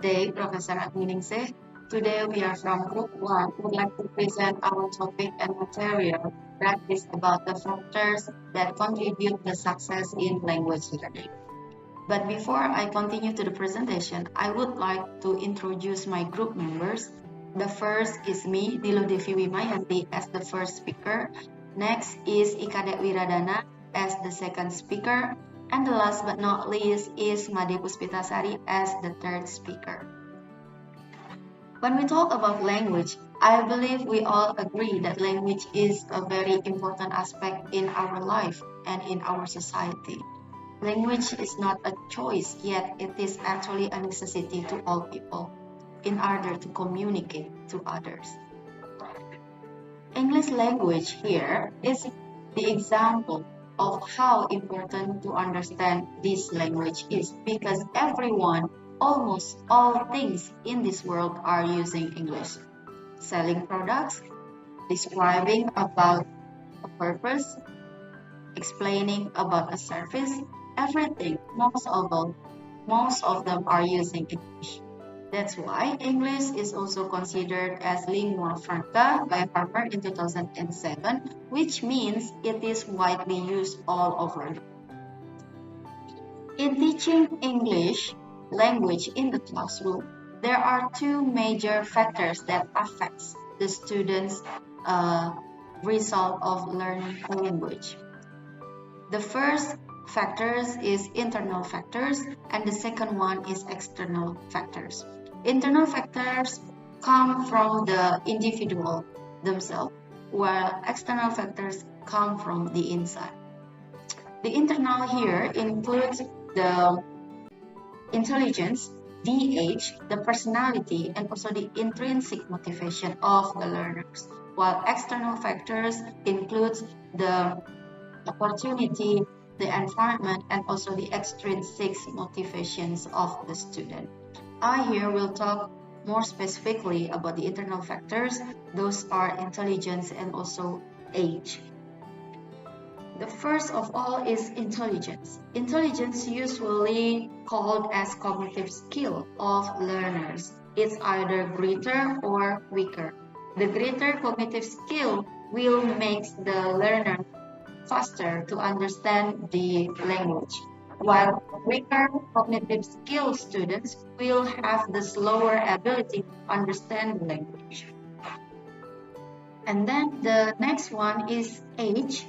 day, Professor Adminingsih. Today we are from Group 1. We would like to present our topic and material that is about the factors that contribute the success in language learning. But before I continue to the presentation, I would like to introduce my group members. The first is me, Dilu Devi Wimayanti, as the first speaker. Next is Ika Wiradana as the second speaker. And the last but not least is Made Puspitasari as the third speaker. When we talk about language, I believe we all agree that language is a very important aspect in our life and in our society. Language is not a choice, yet it is actually a necessity to all people in order to communicate to others. English language here is the example of how important to understand this language is, because everyone, almost all things in this world are using English. Selling products, describing about a purpose, explaining about a service, everything, most of them are using English. That's why English is also considered as lingua franca by Harvard in 2007, which means it is widely used all over. In teaching English language in the classroom, there are two major factors that affects the students' result of learning a language. The first factors is internal factors, and the second one is external factors. Internal factors come from the individual themselves, while external factors come from the inside. The internal here includes the intelligence, the age, the personality, and also the intrinsic motivation of the learners, while external factors includes the opportunity, the environment, and also the extrinsic motivations of the student. I here will talk more specifically about the internal factors. Those are intelligence and also age. The first of all is intelligence. Intelligence usually called as cognitive skill of learners. It's either greater or weaker. The greater cognitive skill will make the learner faster to understand the language, while weaker cognitive skill students will have the slower ability to understand the language. And then the next one is age.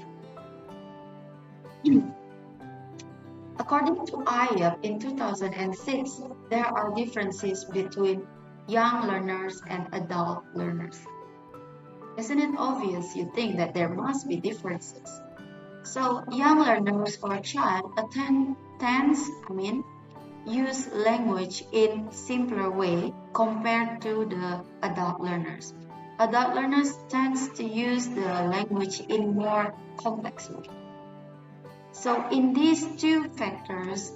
According to IAP in 2006, there are differences between young learners and adult learners. Isn't it obvious you think that there must be differences? So young learners or child use language in simpler way compared to the adult learners. Adult learners tends to use the language in more complex way. So in these two factors,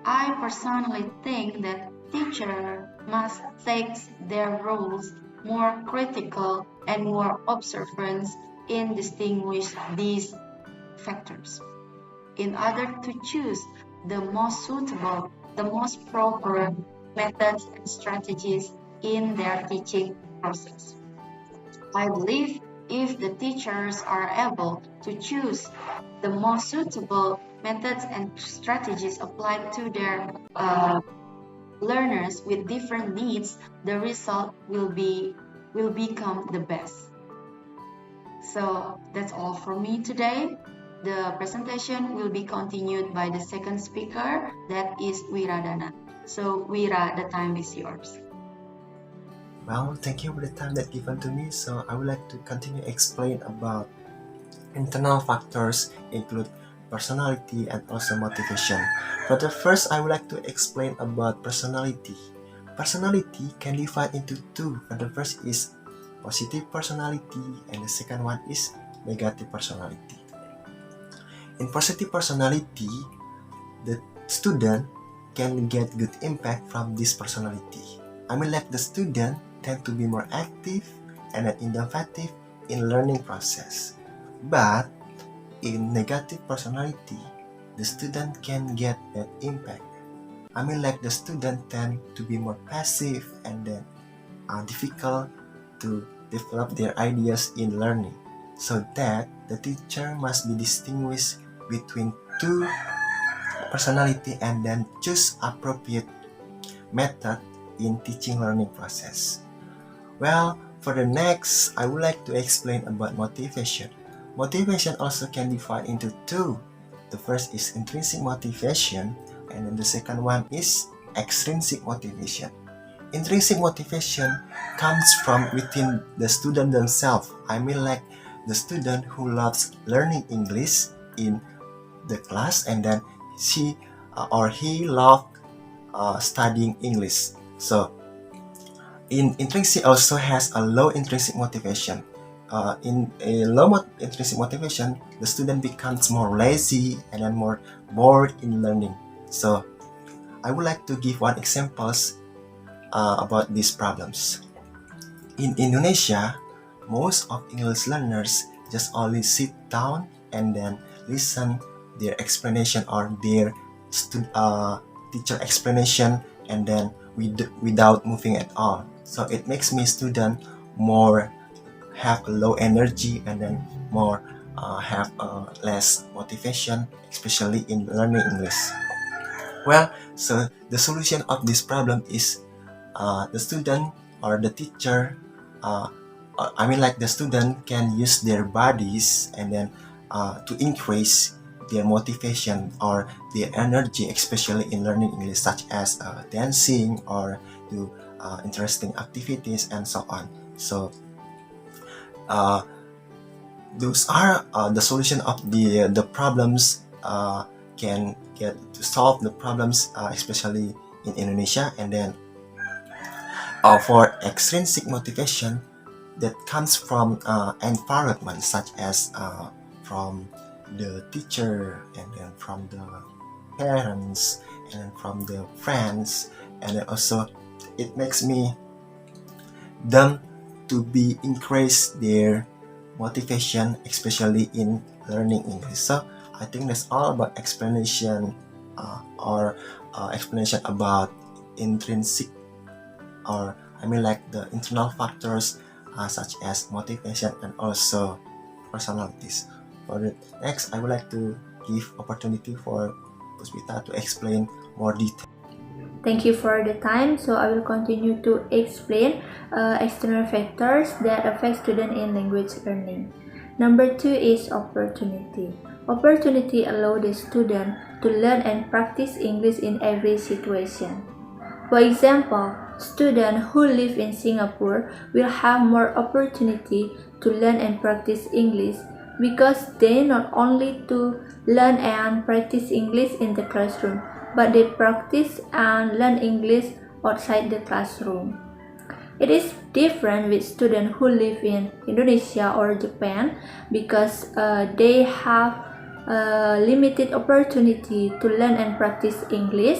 I personally think that teacher must take their roles more critical and more observant in distinguish these factors in order to choose the most suitable, the most proper methods and strategies in their teaching process. I believe if the teachers are able to choose the most suitable methods and strategies applied to their learners with different needs, the result will become the best. So that's all for me today. The presentation will be continued by the second speaker, that is Wiradana. So Wira, the time is yours. Well, thank you for the time that given to me. So I would like to continue explain about internal factors include personality and also motivation. But the first, I would like to explain about personality. Personality can divide into two. And the first is positive personality and the second one is negative personality. In positive personality, the student can get good impact from this personality. Like the student tend to be more active and innovative in learning process. But in negative personality, the student can get that impact like the student tend to be more passive and then difficult to develop their ideas in learning. So that the teacher must be distinguished between two personality and then choose appropriate method in teaching learning process. Well, for the next, I would like to explain about motivation. Motivation also can divide into two. The first is intrinsic motivation, and then the second one is extrinsic motivation. Intrinsic motivation comes from within the student themselves. Like the student who loves learning English in the class, and then she or he loves studying English. So intrinsic also has a low intrinsic motivation. In a intrinsic motivation, the student becomes more lazy and then more bored in learning. So I would like to give one examples about these problems. In Indonesia, most of English learners just only sit down and then listen their explanation or their teacher explanation, and then without moving at all. So it makes me student more have low energy and then more have less motivation, especially in learning English. Well, so the solution of this problem is the student or the teacher, like the student can use their bodies and then to increase their motivation or their energy, especially in learning English, such as dancing or do interesting activities and so on. So those are the solution of the problems can get to solve the problems, especially in Indonesia. And then for extrinsic motivation, that comes from environment, such as from the teacher and then from the parents and then from the friends, and then also it makes me them to be increase their motivation, especially in learning English. So I think that's all about explanation or explanation about intrinsic, or like the internal factors such as motivation and also personalities. For the next, I would like to give opportunity for Puspita to explain more detail. Thank you for the time. So I will continue to explain external factors that affect student in language learning. Number 2 is opportunity. Opportunity allows the student to learn and practice English in every situation. For example, students who live in Singapore will have more opportunity to learn and practice English because they not only to learn and practice English in the classroom, but they practice and learn English outside the classroom. It is different with students who live in Indonesia or Japan because they have limited opportunity to learn and practice English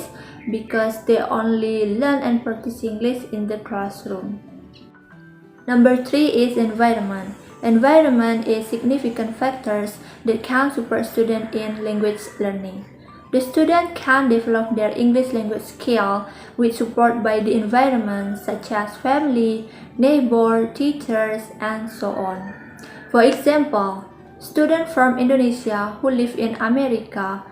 because they only learn and practice English in the classroom. Number 3 is environment. Environment is significant factors that can support students in language learning. The student can develop their English language skill with support by the environment such as family, neighbor, teachers, and so on. For example, students from Indonesia who live in America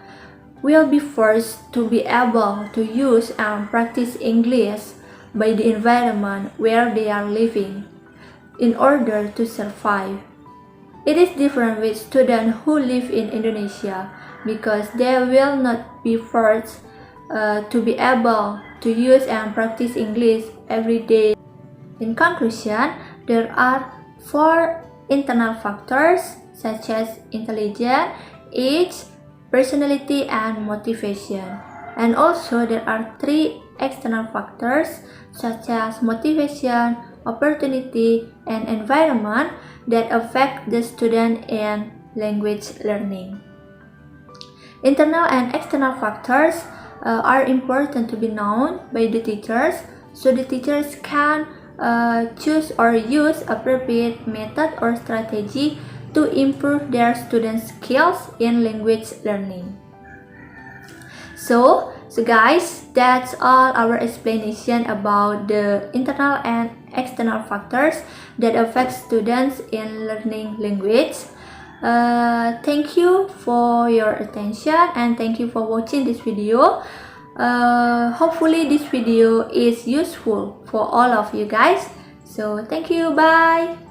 will be forced to be able to use and practice English by the environment where they are living in order to survive. It is different with students who live in Indonesia because they will not be forced to be able to use and practice English every day. In conclusion, there are 4 internal factors such as intelligence, age, personality, and motivation. And also there are 3 external factors such as motivation, opportunity, and environment that affect the student in language learning. Internal and external factors are important to be known by the teachers so the teachers can choose or use appropriate method or strategy to improve their students' skills in language learning. So, So guys, that's all our explanation about the internal and external factors that affect students in learning language. Thank you for your attention and thank you for watching this video. Hopefully this video is useful for all of you guys. So thank you, bye.